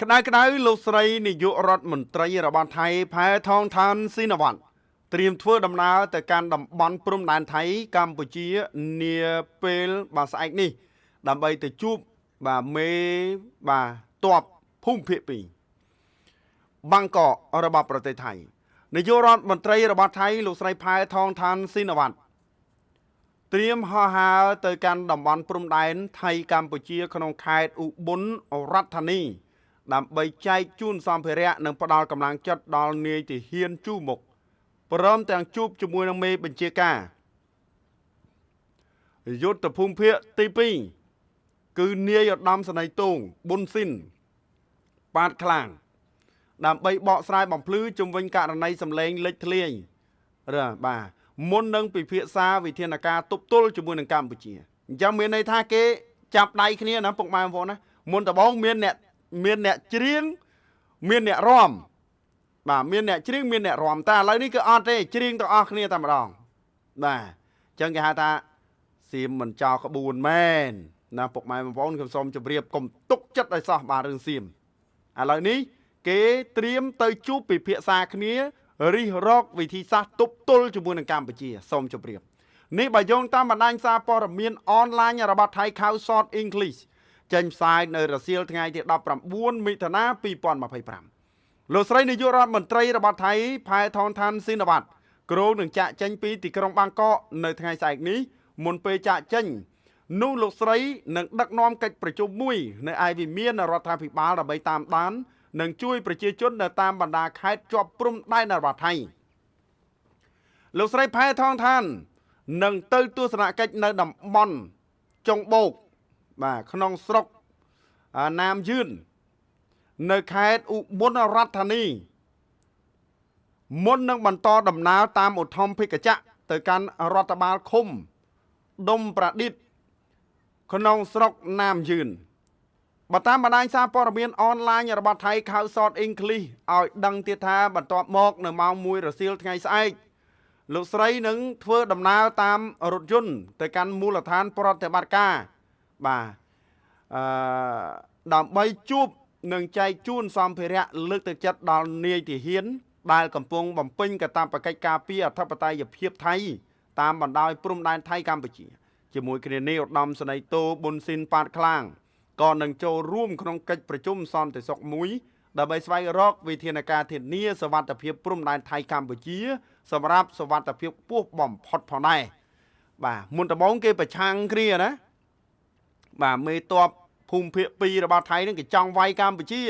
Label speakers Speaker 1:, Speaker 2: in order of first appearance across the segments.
Speaker 1: ក្តៅលោកស្រីនាយករដ្ឋមន្ត្រីរបស់ថៃផែថងថានស៊ីណាវ៉ាន់ត្រៀមធ្វើដំណើរទៅកាន់តំបន់ព្រំដែនថៃកម្ពុជានាពេលស្អែកនេះដើម្បីទៅជួបមេទ័ពភូមិភាគ2បាងកករបស់ប្រទេសថៃនាយករដ្ឋមន្ត្រីរបស់ថៃលោកស្រីផែថងថានស៊ីណាវ៉ាន់ត្រៀមហោះហើរទៅកាន់តំបន់ព្រំដែនថៃកម្ពុជាក្នុងខេត្តឧបលរដ្ឋធានីដើម្បីចែកជូនសម្ភារៈនិងផ្ដល់កម្លាំងចិត្តដល់នាយទាហានជួរមុខព្រមទាំងជួបជាមួយនឹងមេបញ្ជាការយុទ្ធភូមិភាគទី2គឺនាយឧត្តមសេនីយ៍តូងប៊ុនស៊ីនប៉ាតខ្លាំងដើម្បីបកស្រាយបំភ្លឺជំវិញករណីសម្លេងលេចធ្លាយមុននឹងពិភាក្សាវិធានការទប់ទល់ជាមួយនឹងកម្ពុជាអញ្ចឹងមានន័យថាគេចាប់ដៃគ្នាណាពុកម៉ែបងប្អូនណាមុនដំបូងមានអ្នកច្រៀងមានអ្នករាំមានអ្នកច្រៀងមានអ្នករាំតែឥឡូវនេះគឺអត់ទេច្រៀងទាំងអស់គ្នាតែម្ដងអញ្ចឹងគេហៅថាសៀមមិនចោលក្បួនមែនណាពុកម៉ែបងប្អូនខ្ញុំសូមជម្រាបកុំទុកចិត្តឲ្យសោះរឿងសៀមឥឡូវនេះគេត្រៀមទៅជួបពិភាក្សាគ្នារិះរកវិធីសាស្ត្រទប់ទល់ជាមួយនឹងកម្ពុជាសូមជម្រាបនេះបើយោងតាមបណ្ដាញសារព័ត៌មានអនឡាញរបស់ថៃ Khawsort English ចេញផ្សាយនៅរសៀលថ្ងៃទី19មិថុនា2025លោកស្រីនាយករដ្ឋមន្ត្រីរបស់ថៃផែថងថានស៊ីណាវ៉ាត់គ្រោងនឹងចាក់ចេញពីទីក្រុងបាងកកនៅថ្ងៃស្អែកនេះមុនពេលចាក់ចេញនោះលោកស្រីនឹងដឹកនាំកិច្ចប្រជុំមួយនៅឯវិមានរដ្ឋាភិបាលដើម្បីតាមដាននិងជួយប្រជាជននៅតាមបណ្ដាខេត្តជាប់ព្រំដែនរបស់ថៃលោកស្រីផែថងថាននឹងទៅទស្សនកិច្ចនៅតំបន់ចុងបោកក្នុងស្រុកណាមយឿននៅខេត្តឧបលរដ្ឋធានីមុននឹងបន្តដំណើរតាមឧទ្ធម្ភិកចក្រទៅកាន់រដ្ឋបាលឃុំដុំប្រឌិតក្នុងស្រុកណាមយឿនបើតាមបណ្ដាញសារព័ត៌មានអនឡាញរបស់ថៃ Khawsort English ឲ្យដឹងទៀតថាបន្ទាប់មកនៅម៉ោង1រសៀលថ្ងៃស្អែកលោកស្រីនឹងធ្វើដំណើរតាមរថយន្តទៅកាន់មូលដ្ឋានប្រតិបត្តិការដើម្បីជួបនឹងចែកជូនសម្ភារៈលើកទឹកចិត្តដល់នាយទាហានដែលកំពុងបំពេញកាតព្វកិច្ចការពារអធិបតេយ្យភាពថៃតាមបណ្ដោយព្រំដែនថៃកម្ពុជាជាមួយគ្នានាយឧត្តមសេនីយ៍តូប៊ុនស៊ីនប៉ាតខ្លាំងក៏នឹងចូលរួមក្នុងកិច្ចប្រជុំសន្តិសុខមួយដើម្បីស្វែងរកវិធានការធានាសុវត្ថិភាពព្រំដែនថៃកម្ពុជាសម្រាប់សុវត្ថិភាពខ្ពស់បំផុតផងដែរមុនដំបូងគេប្រឆាំងគ្នាណាមេតបភូមិភាគ2របស់ថៃនឹងគេចង់វាយកម្ពុជា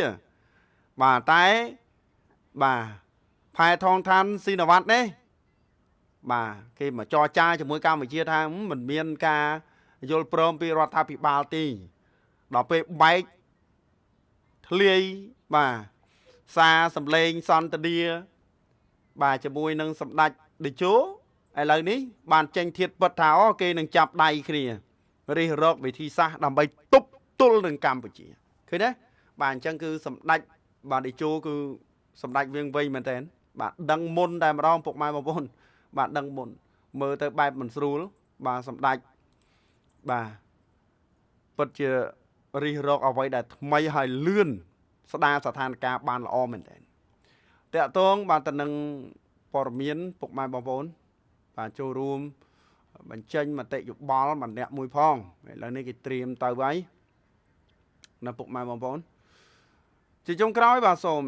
Speaker 1: តែផែថងថានស៊ីណាវ៉ាត់នេះគេមកចរចាជាមួយកម្ពុជាថាមិនមានការយល់ព្រមពីរដ្ឋាភិបាលទេដល់ពេលបែកធ្លាយសារសម្លេងសន្ទនាជាមួយនឹងសម្ដេចតេជោឥឡូវនេះបានចេញធាតុពិតថាគេនឹងចាប់ដៃគ្នារិះរកវិធីសាស្ត្រដើម្បីទប់ទល់នឹងកម្ពុជាឃើញទេអញ្ចឹងគឺសម្ដេចតេជោគឺសម្ដេចវៀងវៃមែនតើដឹងមុនតែម្ដងពុកម៉ែបងប្អូនដឹងមុនមើលទៅបែបមិនស្រួលសម្ដេចពិតជារិះរកអ្វីដែលថ្មីហើយលឿនស្ដារស្ថានភាពបានល្អមែនតើតកតងទៅនឹងព័ត៌មានពុកម៉ែបងប្អូនចូលរួមបញ្ចេញមតិយោបល់ម្នាក់មួយផងឥឡូវនេះគេត្រៀមទៅហើយណាពុកម៉ែបងប្អូនជាចុងក្រោយសូម